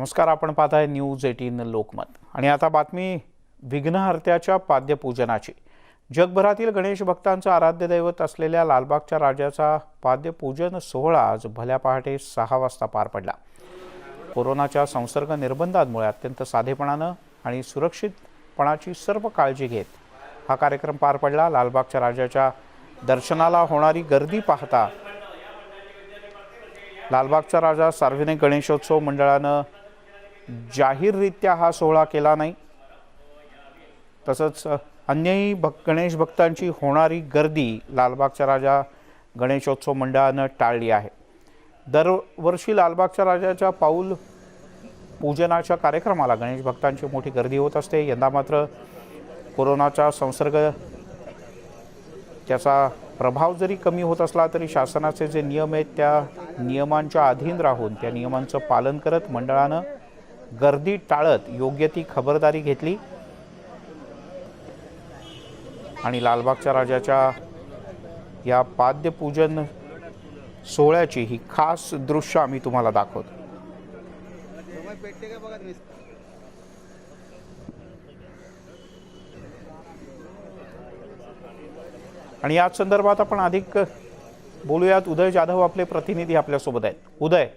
नमस्कार, आपण पाहताय न्यूज 18 लोकमत आणि आता बातमी विघ्नहर्त्याच्या पाद्यपूजनाची। जगभरातील गणेश भक्तांचं आराध्य दैवत असलेल्या लालबागच्या राजाचा पाद्यपूजन सोहळा आज भल्या पहाटे 6 वाजता पार पडला। कोरोनाच्या संसर्ग निर्बंधांमुळे अत्यंत साधेपणाने आणि सुरक्षितपणाची सर्व काळजी घेत हा कार्यक्रम पार पडला। लालबागच्या राजाच्या दर्शनाला होणारी गर्दी पाहता लालबागचा राजा सार्वजनिक गणेशोत्सव मंडळानं जाहीररित्या हा सोहळा केला नाही, तसंच अन्यही गणेश भक्तांची होणारी गर्दी लालबागचा राजा गणेशोत्सव मंडळानं टाळली आहे। दरवर्षी लालबागच्या राजाच्या पाऊल पूजनाच्या कार्यक्रमाला गणेश भक्तांची मोठी गर्दी होत असते। यंदा मात्र कोरोनाचा संसर्ग त्याचा प्रभाव जरी कमी होत असला तरी शासनाचे जे नियम आहेत त्या नियमांच्या अधीन राहून त्या नियमांचं पालन करत मंडळानं गर्दी टाळत योग्य ती खबरदारी घेतली आणि लालबागच्या राजाच्या या पाद्यपूजन सोहळ्याची ही खास दृश्य आम्ही तुम्हाला दाखवतो। आणि याच संदर्भात आपण अधिक बोलूयात। उदय जाधव आपले प्रतिनिधी आपल्यासोबत आहेत। उदय।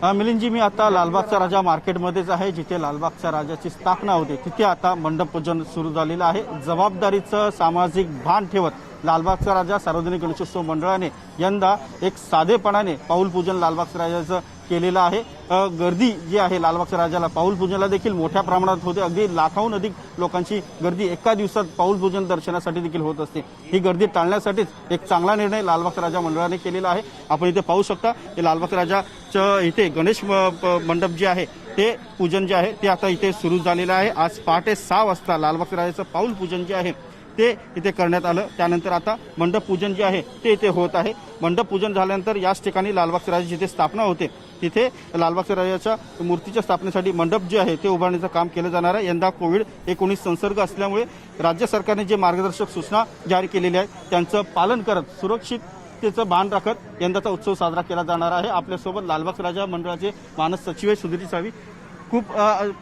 मिलिंदजी, मी आता लालबागचा राजा मार्केटमध्येच आहे, जिथे लालबागच्या राजाची स्थापना होते तिथे आता मंडप पूजन सुरू झालेलं आहे। जबाबदारीचं सामाजिक भान ठेवत लालबागचा राजा सार्वजनिक गणेशोत्सव मंडळाने यंदा एक साधेपणाने पाऊल पूजन लालबागच्या राजाचं केलेलं आहे। गर्दी जी आहे लालबागच्या राजाला पाऊल पूजनाला देखील मोठ्या प्रमाणात होते। अगदी लाखाहून अधिक लोकांची गर्दी एका दिवसात पाऊल पूजन दर्शनासाठी देखील होत असते। ही गर्दी टाळण्यासाठीच एक चांगला निर्णय लालबागच्या राजा मंडळाने केलेला आहे। आपण इथे पाहू शकता की लालबागच्या राजाच्या इथे गणेश मंडप जे आहे ते पूजन जे आहे ते आता इथे सुरू झालेलं आहे। आज पहाटे 6 वाजता लालबागच्या राजाचं पाऊल पूजन जे आहे ते इथे करण्यात आलं। त्यानंतर आता मंडप पूजन जे आहे ते इथे होत आहे। मंडप पूजन झाल्यानंतर याच ठिकाणी लालबागच्या राजाची जिथे स्थापना होते तिथे लालबागच्या राजाच्या मूर्तीच्या स्थापनेसाठी मंडप जे आहे ते उभारण्याचं काम केलं जाणार आहे। यंदा कोविड-19 संसर्ग असल्यामुळे राज्य सरकारने जे मार्गदर्शक सूचना जारी केलेल्या आहेत त्यांचं पालन करत सुरक्षिततेचं भान राखत यंदाचा उत्सव साजरा केला जाणार आहे। आपल्यासोबत लालबागच्या राजा मंडळाचे मानस सचिव सुधीर सावी, खूप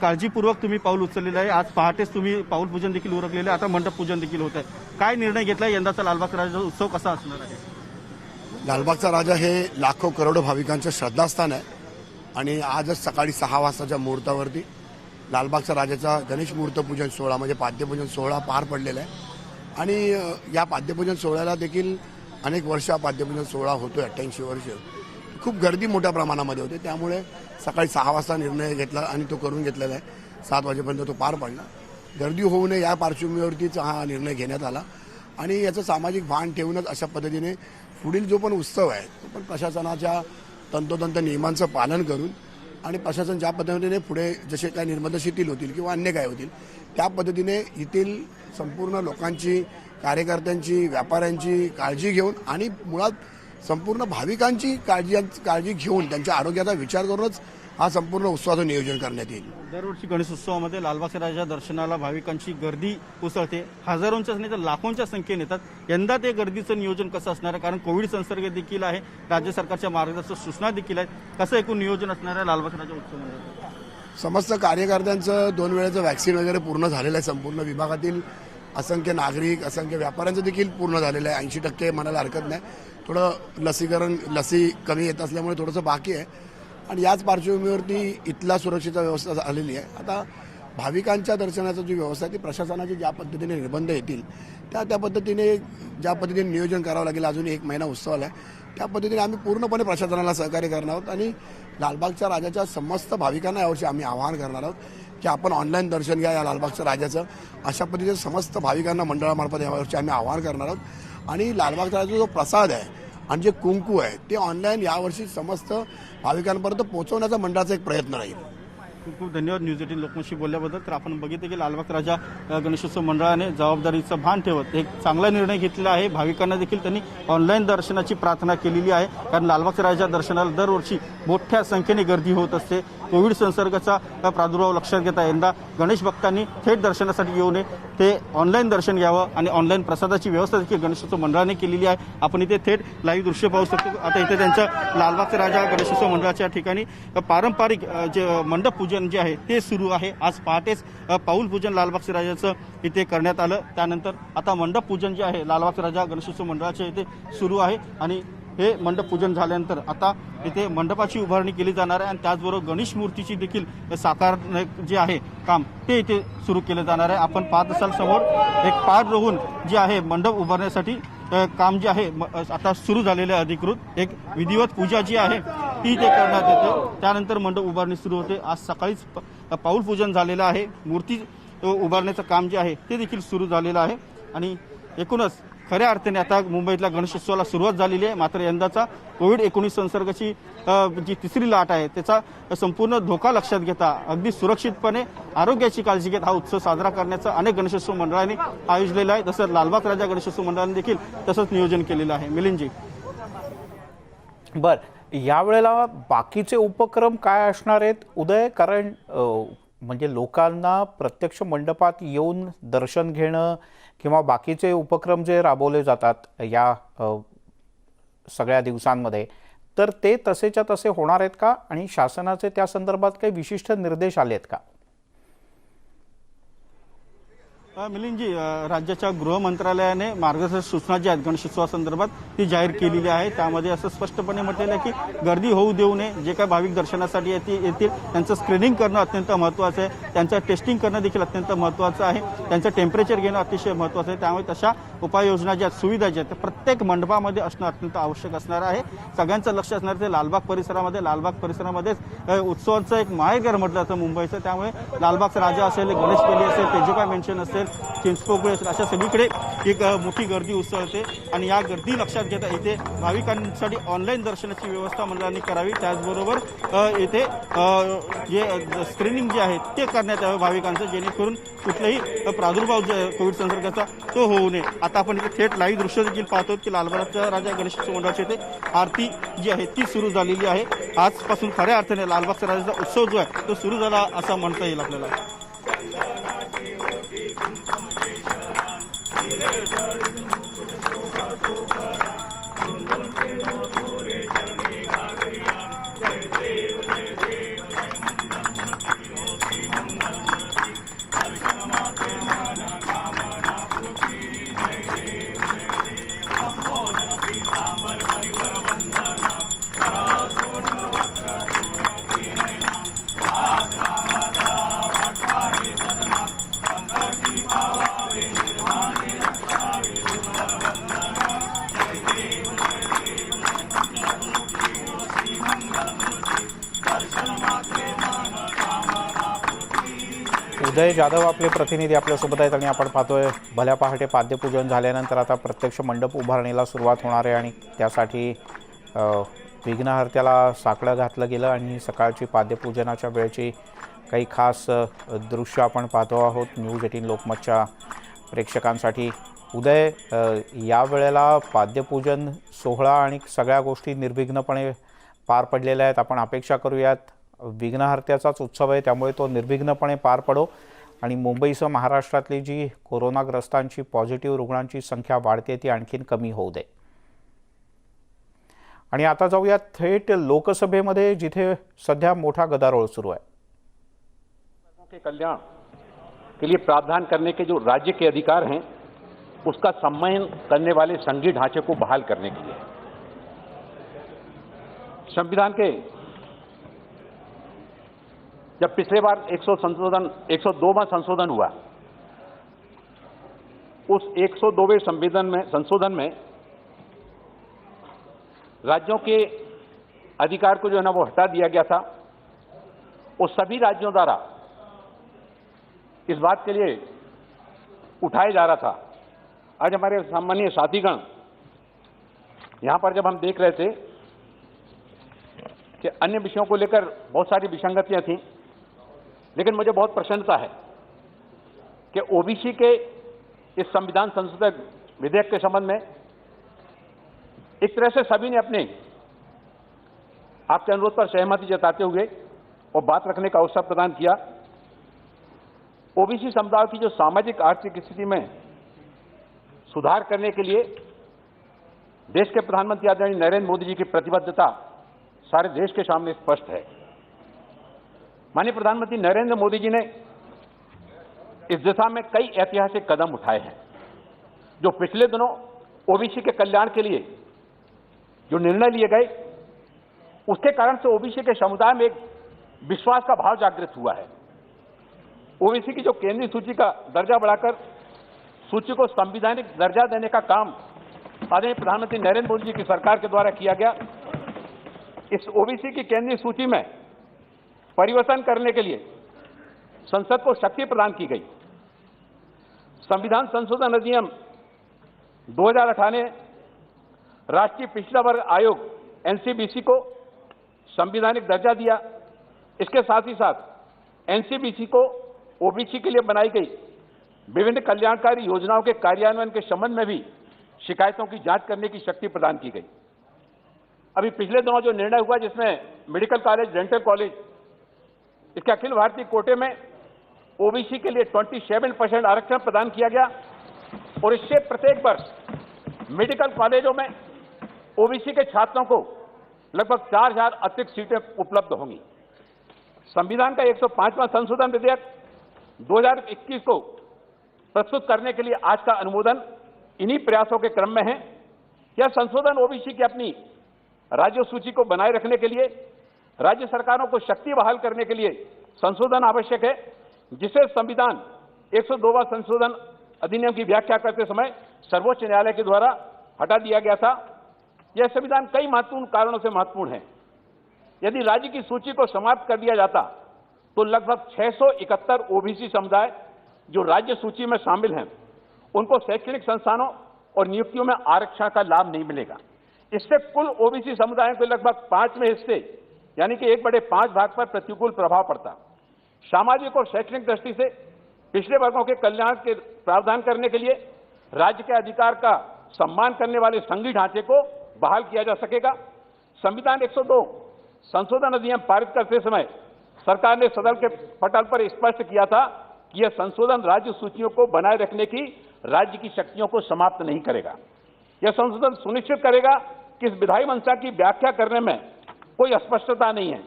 काळजीपूर्वक तुम्ही पाऊल उचललेलं आहे। आज पहाटेच तुम्ही पाऊल पूजन देखील उरकलेलं आहे, आता मंडप पूजन देखील होत आहे। काय निर्णय घेतला, यंदाचा लालबागचा राजाचा उत्सव कसा असणार आहे? लालबागचा राजा हे लाखो करोडो भाविकांचं श्रद्धास्थान आहे आणि आजच सकाळी 6 वाजताच्या मुहूर्तावरती लालबागच्या राजाचा गणेश मूर्त पूजन सोहळा म्हणजे पाद्यपूजन सोहळा पार पडलेला आहे। आणि या पाद्यपूजन सोहळ्याला देखील अनेक वर्ष पाद्यपूजन सोहळा होतोय, 88 वर्ष। खूप गर्दी मोठ्या प्रमाणामध्ये होते, त्यामुळे सकाळी 6 वाजता निर्णय घेतला आणि तो करून घेतलेला आहे। 7 वाजेपर्यंत तो पार पडला। गर्दी होऊ नये या पार्श्वभूमीवरतीच हा निर्णय घेण्यात आला आणि याचं सामाजिक भान ठेवूनच अशा पद्धतीने पुढील जो पण उत्सव आहे तो पण प्रशासनाच्या तंतोतंत नियमांचं पालन करून आणि प्रशासन ज्या पद्धतीने पुढे जसे काही निर्बंध शिथिल होतील किंवा अन्य काय होतील त्या पद्धतीने येथील संपूर्ण लोकांची, कार्यकर्त्यांची, व्यापाऱ्यांची काळजी घेऊन आणि मुळात संपूर्ण भाविकांची काळजी घेऊन त्यांच्या आरोग्याचा विचार करूनच हा संपूर्ण उत्सवाचं नियोजन करण्यात येईल। दरवर्षी गणेशोत्सवामध्ये लालबागच्या राजा दर्शनाला भाविकांची गर्दी उसळते, हजारोंच्या नाही तर लाखोंच्या संख्येने येतात। यंदा ते गर्दीचं नियोजन कसं असणार आहे, कारण कोविड संसर्ग देखील आहे, राज्य सरकारच्या मार्गदर्शक सूचना देखील आहेत, कसं एकूण नियोजन असणार आहे लालबागच्या राजा उत्सवामध्ये? समस्त कार्यकर्त्यांचं 2 वेळेचं वॅक्सिन वगैरे पूर्ण झालेलं आहे। संपूर्ण विभागातील असंख्य नागरिक, असंख्य व्यापाऱ्यांचं देखील पूर्ण झालेलं आहे। 80% म्हणायला हरकत नाही। थोडं लसी कमी येत असल्यामुळे थोडंसं बाकी आहे आणि याच पार्श्वभूमीवरती इथला सुरक्षेचा व्यवस्था झालेली आहे। आता भाविकांच्या दर्शनाची जी व्यवस्था आहे ती प्रशासनाची ज्या पद्धतीने निर्बंध येतील त्या पद्धतीने ज्या पद्धतीने नियोजन करावं लागेल। अजून 1 महिना उत्सवाला आहे, त्या पद्धतीने आम्ही पूर्णपणे प्रशासनाला सहकार्य करणार आहोत आणि लालबागच्या राजाच्या समस्त भाविकांना यावर्षी आम्ही आवाहन करणार आहोत की आपण ऑनलाईन दर्शन घ्या या लालबागच्या राजाचं। अशा पद्धतीने समस्त भाविकांना मंडळामार्फत यावर्षी आम्ही आवाहन करणार आहोत आणि लालबागच्या राजाचा जो प्रसाद आहे आणि जे कुंकू आहे ते ऑनलाईन यावर्षी समस्त भाविकांपर्यंत पोहोचवण्याचा मंडळाचा एक प्रयत्न राहील। खूप खूप धन्यवाद न्यूज 18 लोकमतशी बोलल्याबद्दल. तर आपण बघितलं की लालबाग राजा गणेशोत्सव मंडळाने जबाबदारीचं भान ठेवत एक चांगला निर्णय घेतलेला आहे. भाविकांना देखील त्यांनी ऑनलाईन दर्शनाची प्रार्थना केलेली आहे, कारण लालबाग राजा दर्शनाला दरवर्षी मोठ्या संख्येने गर्दी होत असते. कोविड संसर्गाचा प्रादुर्भाव लक्षात घेता यंदा गणेश भक्तांनी थेट दर्शनासाठी येऊ नये, ते ऑनलाईन दर्शन घ्यावं आणि ऑनलाईन प्रसादाची व्यवस्था देखील गणेशोत्सव मंडळाने केलेली आहे. आपण इथे थेट लाईव्ह दृश्य पाहू शकतो. आता इथे त्यांच्या लालबागचा राजा गणेशोत्सव मंडळाच्या ठिकाणी पारंपरिक जे मंडप पूजन जे आहे ते सुरू आहे. आज पहाटेच पाऊल पूजन लालबागच्या राजाचं इथे करण्यात आलं. त्यानंतर आता मंडप पूजन जे आहे लालबागचा राजा गणेशोत्सव मंडळाच्या इथे सुरू आहे आणि हे मंडप पूजन झाल्यानंतर आता इथे मंडपाची उभारणी केली जाणार आहे आणि त्याचबरोबर गणेश मूर्तीची देखील साकार जे आहे काम ते इथे सुरू केलं जाणार आहे. आपण पाहत असाल समोर एक पार रोवून जे आहे मंडप उभारण्यासाठी काम जे आहे आता सुरू झालेलं आहे. अधिकृत एक विधिवत पूजा जी आहे ती इथे करण्यात येते. त्यानंतर मंडप उभारणी सुरू होते. आज सकाळीच पाऊल पूजन झालेलं आहे. मूर्ती उभारण्याचं काम जे आहे ते देखील सुरू झालेलं आहे आणि एकूणच खऱ्या अर्थाने आता मुंबईतल्या गणेशोत्सवाला सुरुवात झालेली आहे. मात्र यंदाचा कोविड-19 संसर्गाची जी तिसरी लाट आहे त्याचा संपूर्ण धोका लक्षात घेता अगदी सुरक्षितपणे आरोग्याची काळजी घेत हा उत्सव साजरा करण्याचा अनेक गणेशोत्सव मंडळांनी आयोजलेला आहे. तसंच लालबाग राजा गणेशोत्सव मंडळाने देखील तसंच नियोजन केलेलं आहे. मिलिंदजी, बर, यावेळेला बाकीचे उपक्रम काय असणार आहेत उदय? कारण म्हणजे लोकांना प्रत्यक्ष मंडपात येऊन दर्शन घेणं किंवा बाकीचे उपक्रम जे राबवले जातात या सगळ्या दिवसांमध्ये, तर ते तसेच्या तसे होणार आहेत का आणि शासनाचे त्या संदर्भात काही विशिष्ट निर्देश आले आहेत का? मिलिंदजी, राज्याच्या गृह मंत्रालयाने मार्गदर्शक सूचना जी आहेत गणेशोत्सवासंदर्भात ती जाहीर केलेली आहे. त्यामध्ये असं स्पष्टपणे म्हटलेलं आहे की गर्दी होऊ देऊ नये. जे काही भाविक दर्शनासाठी येतील त्यांचं स्क्रीनिंग करणं अत्यंत महत्त्वाचं आहे. त्यांचं टेस्टिंग करणं देखील अत्यंत महत्त्वाचं आहे. त्यांचं टेम्परेचर घेणं अतिशय महत्त्वाचं आहे. त्यामुळे तशा उपाययोजना ज्या सुविधा ज्या आहेत प्रत्येक मंडपामध्ये असणं अत्यंत आवश्यक असणार आहे. सगळ्यांचं लक्ष असणार ते लालबाग परिसरामध्येच उत्सवाचं एक माहेरघर म्हटलं जातं मुंबईचं. त्यामुळे लालबागचा राजा असेल, गणेश बेली असेल, तेजोबा मेन्शन असेल, चिंचपोकळी असेल, अशा सगळीकडे एक मोठी गर्दी उसळते आणि या गर्दी लक्षात घेता इथे भाविकांसाठी ऑनलाईन दर्शनाची व्यवस्था मंडळांनी करावी. त्याचबरोबर इथे जे स्क्रीनिंग जे आहे ते करण्यात यावं भाविकांचं, जेणेकरून कुठलाही प्रादुर्भाव जो आहे कोविड संसर्गाचा तो होऊ नये. आता आपण इथे थेट लाईव्ह दृश्य देखील पाहतो की लालबागच्या राजा गणेशोत्सव मंडळाची इथे आरती जी आहे ती सुरू झालेली आहे. आजपासून खऱ्या अर्थाने लालबागच्या राजाचा उत्सव जो आहे तो सुरू झाला असं म्हणता येईल आपल्याला. उदय जाधव आपले प्रतिनिधी आपल्यासोबत आहेत आणि आपण पाहतोय भल्या पहाटे पाद्यपूजन झाल्यानंतर आता प्रत्यक्ष मंडप उभारणीला सुरुवात होणार आहे आणि त्यासाठी विघ्नहर्त्याला साकडं घातलं गेलं आणि सकाळची पाद्यपूजनाच्या वेळेची काही खास दृश्य आपण पाहतो आहोत न्यूज 18 लोकमतच्या प्रेक्षकांसाठी. उदय, या वेळेला पाद्यपूजन सोहळा आणि सगळ्या गोष्टी निर्विघ्नपणे पार पडलेल्या आहेत. आपण अपेक्षा करूयात, विघ्नहर्त्याचाच उत्सव आहे त्यामुळे तो निर्विघ्नपणे पार पडो आणि मुंबईसह महाराष्ट्रातली जी कोरोनाग्रस्तांची पॉझिटिव्ह रुग्णांची संख्या वाढते ती आणखीन कमी होऊ दे. आणि आता जाऊयात थेट लोकसभेमध्ये, जिथे सध्या मोठा गदारोळ सुरू आहे. के कल्याण के लिए प्रावधान करने के जो राज्य के अधिकार हैं उसका सम्मान करने वाले संघीय ढांचे को बहाल करने के लिए संविधान के जब पिछले बार 102वां संशोधन हुआ, उस 102वें संशोधन में राज्यों के अधिकार को जो है ना वो हटा दिया गया था. वो सभी राज्यों द्वारा इस बात के लिए उठाया जा रहा था. आज हमारे सम्मानीय साथीगण यहां पर जब हम देख रहे थे कि अन्य विषयों को लेकर बहुत सारी विसंगतियां थीं, लेकिन मुझे बहुत प्रसन्नता है कि ओबीसी के इस संविधान संशोधन विधेयक के संबंध में एक तरह से सभी ने अपने आपके अनुरोध पर सहमति जताते हुए और बात रखने का अवसर प्रदान किया। ओबीसी समुदाय की जो सामाजिक आर्थिक स्थिति में सुधार करने के लिए देश के प्रधानमंत्री आदरणीय नरेंद्र मोदी जी की प्रतिबद्धता सारे देश के सामने स्पष्ट है। माननीय प्रधानमंत्री नरेंद्र मोदी जी ने इस दिशा में कई ऐतिहासिक कदम उठाए हैं। जो पिछले दिनों ओबीसी के कल्याण के लिए जो निर्णय लिए गए, उसके कारण से ओबीसी के समुदाय में एक विश्वास का भाव जागृत हुआ है। ओबीसी की जो केंद्रीय सूची का दर्जा बढ़ाकर सूची को संवैधानिक दर्जा देने का काम आदरणीय प्रधानमंत्री नरेंद्र मोदी जी की सरकार के द्वारा किया गया। इस ओबीसी की केंद्रीय सूची में परिवर्तन करने के लिए संसद को शक्ति प्रदान की गई। संविधान संशोधन अधिनियम 2018 ने राष्ट्रीय पिछड़ा वर्ग आयोग एनसीबीसी को संवैधानिक दर्जा दिया। इसके साथ ही साथ एनसीबीसी को ओबीसी के लिए बनाई गई विभिन्न कल्याणकारी योजनाओं के कार्यान्वयन के संबंध में भी शिकायतों की जांच करने की शक्ति प्रदान की गई। अभी पिछले दिनों जो निर्णय हुआ जिसमें मेडिकल कॉलेज, डेंटल कॉलेज, इसके अखिल भारतीय कोटे में ओबीसी के लिए 27% आरक्षण प्रदान किया गया और इससे प्रत्येक वर्ष मेडिकल कॉलेजों में ओबीसी के छात्रों को लगभग 4000 अतिरिक्त सीटें उपलब्ध होंगी। संविधान का 105वां संशोधन विधेयक 2021 को प्रस्तुत करने के लिए आज का अनुमोदन इन्हीं प्रयासों के क्रम में है। यह संशोधन ओबीसी की अपनी राज्य सूची को बनाए रखने के लिए राज्य सरकारों को शक्ति बहाल करने के लिए संशोधन आवश्यक है, जिसे संविधान 102वां संशोधन अधिनियम की व्याख्या करते समय सर्वोच्च न्यायालय के द्वारा हटा दिया गया था। यह संविधान कई महत्वपूर्ण कारणों से महत्वपूर्ण है। यदि राज्य की सूची को समाप्त कर दिया जाता तो लगभग 671 ओबीसी समुदाय जो राज्य सूची में शामिल हैं उनको शैक्षणिक संस्थानों और नियुक्तियों में आरक्षण का लाभ नहीं मिलेगा। इससे कुल ओबीसी समुदायों के लगभग 5वें हिस्से यानी कि 1/5 भाग पर प्रतिकूल प्रभाव पड़ता। सामाजिक और शैक्षणिक दृष्टि से पिछड़े वर्गों के कल्याण के प्रावधान करने के लिए राज्य के अधिकार का सम्मान करने वाले संघीय ढांचे को बहाल किया जा सकेगा। संविधान 102 संशोधन अधिनियम पारित करते समय सरकार ने सदन के पटल पर स्पष्ट किया था कि यह संशोधन राज्य सूचियों को बनाए रखने की राज्य की शक्तियों को समाप्त नहीं करेगा। यह संशोधन सुनिश्चित करेगा कि इस विधायी मंशा की व्याख्या करने में कोई अस्पष्टता नहीं है।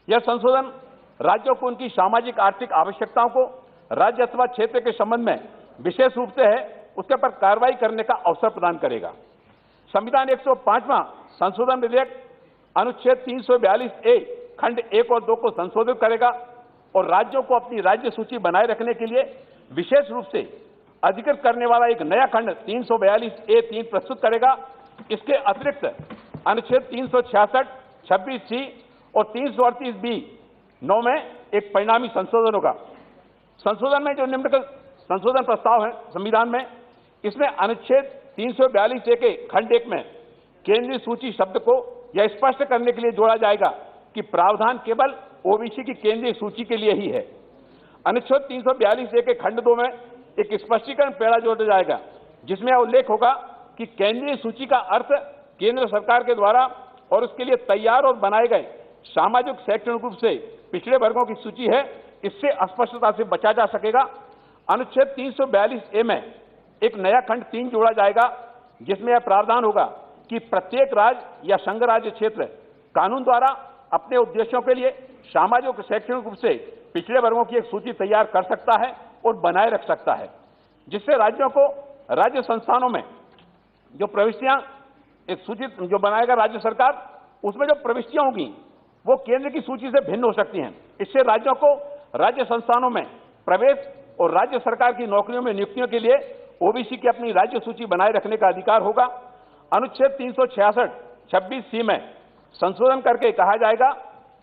यह संशोधन राज्यों को उनकी सामाजिक आर्थिक आवश्यकताओं को राज्य अथवा क्षेत्र के संबंध में विशेष रूप से है उसके पर कार्रवाई करने का अवसर प्रदान करेगा। संविधान 105वां संशोधन विधेयक अनुच्छेद 342A खंड 1 और 2 को संशोधित करेगा और राज्यों को अपनी राज्य सूची बनाए रखने के लिए विशेष रूप से अधिकृत करने वाला एक नया खंड 342A3 प्रस्तुत करेगा। इसके अतिरिक्त अनुच्छेद 366, 26C और 338B(9) में एक परिणामी संशोधन होगा। संशोधन में जो निम्नलिखित संशोधन प्रस्ताव है संविधान में, इसमें अनुच्छेद 342A के खंड 1 में केंद्रीय सूची शब्द को यह स्पष्ट करने के लिए जोड़ा जाएगा कि प्रावधान केवल ओबीसी की केंद्रीय सूची के लिए ही है। अनुच्छेद 342A के खंड 2 में एक स्पष्टीकरण पैरा जोड़ा जाएगा जिसमें यह उल्लेख होगा कि केंद्रीय सूची का अर्थ केंद्र सरकार के द्वारा और उसके लिए तैयार और बनाए गए सामाजिक शैक्षणिक रूप से पिछड़े वर्गों की सूची है। इससे अस्पष्टता से बचा जा सकेगा। अनुच्छेद 342A में एक नया खंड 3 जोड़ा जाएगा जिसमें यह प्रावधान होगा कि प्रत्येक राज्य या संघ राज्य क्षेत्र कानून द्वारा अपने उद्देश्यों के लिए सामाजिक और शैक्षणिक रूप से पिछड़े वर्गों की एक सूची तैयार कर सकता है और बनाए रख सकता है, जिससे राज्यों को राज्य संस्थानों में जो प्रविष्टियां एक सूची जो बनाएगा राज्य सरकार, उसमें जो प्रविष्टियां होंगी वो केंद्र की सूची से भिन्न हो सकती हैं। इससे राज्यों को राज्य संस्थानों में प्रवेश और राज्य सरकार की नौकरियों में नियुक्तियों के लिए ओबीसी की अपनी राज्य सूची बनाए रखने का अधिकार होगा। अनुच्छेद 366, 26C में संशोधन करके कहा जाएगा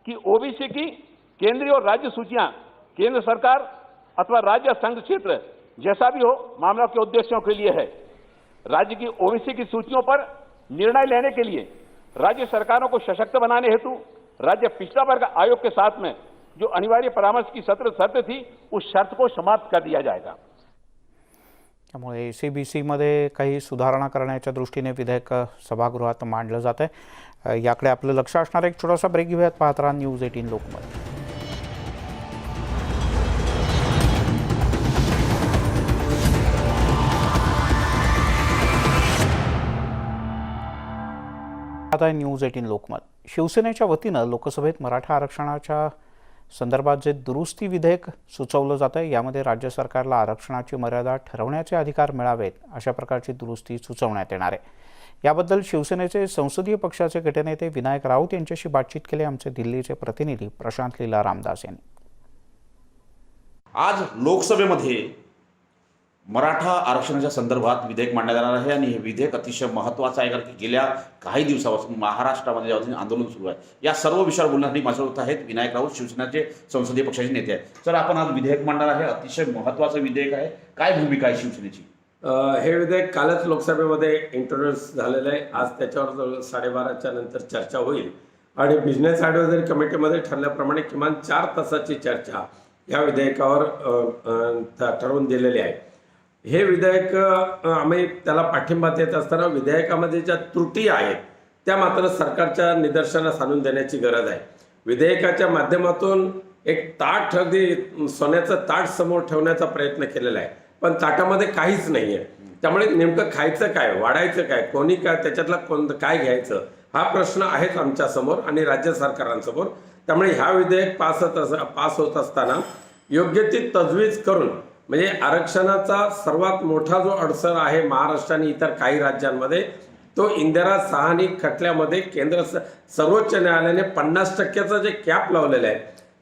कि ओबीसी की केंद्रीय और राज्य सूचियां केंद्र सरकार अथवा राज्य संघ क्षेत्र जैसा भी हो मामला के उद्देश्यों के लिए है। राज्य की ओबीसी की सूचियों पर निर्णय लेने के लिए राज्य सरकारों को सशक्त बनाने हेतु राज्य पिछड़ा वर्ग आयोग के साथ में जो अनिवार्य परामर्श की शर्त थी, उस शर्त को समाप्त कर दिया जाएगा। त्यामुळे ACBCमध्ये काही सुधारणा करण्याच्या दृष्टीने विधेयक सभागृहात मांडलं जात आहे। याकडे आपलं लक्ष असणार एक छोटासा ब्रेक घेऊयात। पाहत राहा न्यूज 18 लोकमत। आता न्यूज 18 लोकमत। शिवसेनेच्या वतीनं लोकसभेत मराठा आरक्षणाच्या संदर्भात जे दुरुस्ती विधेयक सुचवलं जातं यामध्ये राज्य सरकारला आरक्षणाची मर्यादा ठरवण्याचे अधिकार मिळावेत अशा प्रकारची दुरुस्ती सुचवण्यात येणार आहे। याबद्दल शिवसेनेचे संसदीय पक्षाचे गटनेते विनायक राऊत यांच्याशी बातचीत केली आमचे दिल्लीचे प्रतिनिधी प्रशांत लीला रामदास यांनी। आज लोकसभेमध्ये मराठा आरक्षणाच्या संदर्भात विधेयक मांडण्यात येणार आहे आणि हे विधेयक अतिशय महत्त्वाचं आहे, कारण की गेल्या काही दिवसापासून महाराष्ट्रामध्ये ज्यावरून आंदोलन सुरू आहे या सर्व विषयावर बोलण्यासाठी माझ्यासोबत आहेत विनायक राऊत, शिवसेनेचे संसदीय पक्षाचे नेते आहेत। सर, आपण आज विधेयक मांडणार आहे, अतिशय महत्त्वाचं विधेयक आहे, काय भूमिका आहे शिवसेनेची? हे विधेयक कालच लोकसभेमध्ये इंट्रोड्यूस झालेलं आहे। आज त्याच्यावर 12:30च्या नंतर चर्चा होईल आणि बिझनेस ॲडव्हायझरी कमिटीमध्ये ठरल्याप्रमाणे किमान 4 तासाची चर्चा या विधेयकावर ठरवून दिलेली आहे। हे विधेयक आम्ही त्याला पाठिंबा देत असताना विधेयकामध्ये ज्या त्रुटी आहेत त्या मात्र सरकारच्या निदर्शनास आणून देण्याची गरज आहे। विधेयकाच्या माध्यमातून एक ताट, अगदी सोन्याचं ताट समोर ठेवण्याचा प्रयत्न केलेला आहे, पण ताटामध्ये काहीच नाही आहे। त्यामुळे नेमकं खायचं काय, वाढायचं काय, कोणी काय, त्याच्यातला काय घ्यायचं हा प्रश्न आहेच आमच्यासमोर आणि राज्य सरकारांसमोर। त्यामुळे ह्या विधेयक पास होत असताना योग्य ती तजवीज करून, म्हणजे आरक्षणाचा सर्वात मोठा जो अडसर आहे महाराष्ट्र आणि इतर काही राज्यांमध्ये, तो इंदिरा साहनी खटल्यामध्ये सर्वोच्च न्यायालयाने 50% जे कॅप लावलेलं आहे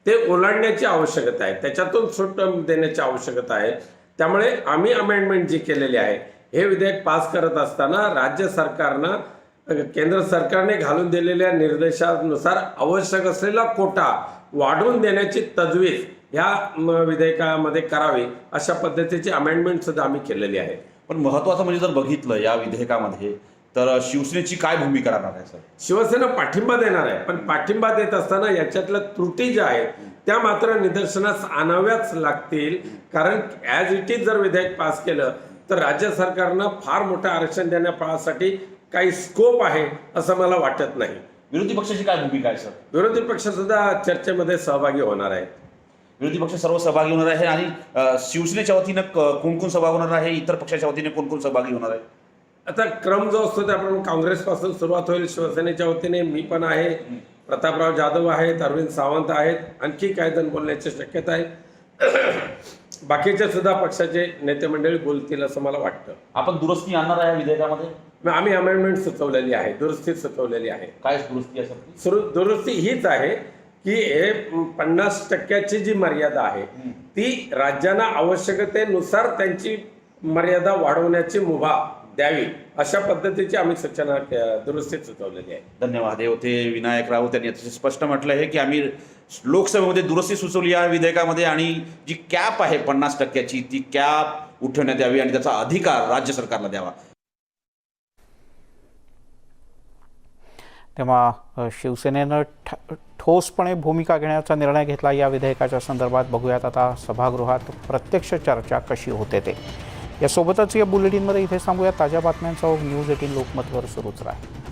ते ओलांडण्याची आवश्यकता आहे, त्याच्यातून सूट देण्याची आवश्यकता आहे। त्यामुळे आम्ही अमेंडमेंट जी केलेली आहे, हे विधेयक पास करत असताना राज्य सरकारनं केंद्र सरकारने घालून दिलेल्या निर्देशानुसार आवश्यक असलेला कोटा वाढवून देण्याची तजवीज ह्या विधेयकामध्ये करावी अशा पद्धतीची अमेंडमेंट सुद्धा आम्ही केलेली आहे। पण महत्त्वाचं म्हणजे जर बघितलं या विधेयकामध्ये तर शिवसेनेची काय भूमिका राहणार आहे? सर, शिवसेना पाठिंबा देणार आहे, पण पाठिंबा देत असताना याच्यातल्या त्रुटी ज्या आहेत त्या मात्र निदर्शनास आणाव्याच लागतील, कारण ॲज इट इज जर विधेयक पास केलं तर राज्य सरकारनं फार मोठं आरक्षण देण्यासाठी काही स्कोप आहे असं मला वाटत नाही। विरोधी पक्षाची काय भूमिका आहे? सर, विरोधी पक्ष सुद्धा चर्चेमध्ये सहभागी होणार आहे। विरोधी पक्ष सर्व सहभागी होणार आहे आणि शिवसेनेच्या वतीनं कोण कोण सहभागी होणार आहे, इतर पक्षाच्या वतीने कोण कोण सहभागी होणार आहे? आता क्रम जो असतो त्याप्रमाणे काँग्रेसपासून सुरुवात होईल, शिवसेनेच्या वतीने मी पण आहे, प्रतापराव जाधव आहेत, अरविंद सावंत आहेत, आणखी काही जण बोलण्याची शक्यता आहे। बाकीचे सुद्धा पक्षाचे नेते मंडळी बोलतील असं मला वाटतं। आपण दुरुस्ती आणणार आहे विधेयकामध्ये? आम्ही अमेंडमेंट सुचवलेली आहे, दुरुस्ती सुचवलेली आहे। काय दुरुस्ती आहे सर? दुरुस्ती हीच आहे की हे 50% जी मर्यादा आहे ती राज्यांना आवश्यकतेनुसार त्यांची मर्यादा वाढवण्याची मुभा द्यावी अशा पद्धतीची आम्ही सूचना दुरुस्ती सुचवलेली आहे। धन्यवाद। हे होते विनायक राऊत यांनी अतिशय स्पष्ट म्हटलं आहे की आम्ही लोकसभेमध्ये दुरुस्ती सुचवली आहे विधेयकामध्ये आणि जी कॅप आहे 50%ची ती कॅप उठवण्यात यावी आणि त्याचा अधिकार राज्य सरकारला द्यावा। तेव्हा शिवसेनेनं ठोसपणे भूमिका घेण्याचा निर्णय घेतला या विधेयकाच्या संदर्भात। बघूयात आता सभागृहात प्रत्यक्ष चर्चा कशी होते ते। यासोबतच या बुलेटिनमध्ये इथे थांबूया। ताज्या बातम्यांचा न्यूज 18 लोकमतवर सुरूच राहा।